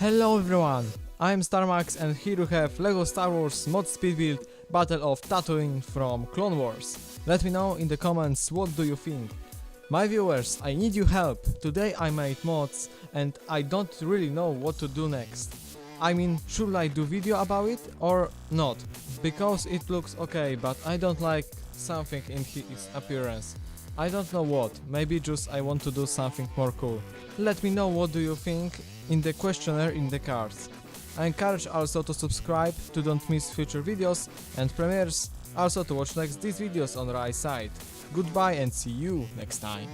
Hello everyone, I'm StarMax and here we have LEGO Star Wars MOC Speedbuild Battle of Tatooine from Clone Wars. Let me know in the comments what do you think. My viewers, I need your help. Today I made mods and I don't really know what to do next. I mean, should I do video about it or not? Because it looks okay, but I don't like something in his appearance. I don't know what, maybe just I want to do something more cool. Let me know what do you think in the questionnaire in the cards. I encourage also to subscribe to don't miss future videos and premieres, also to watch next these videos on right side. Goodbye and see you next time.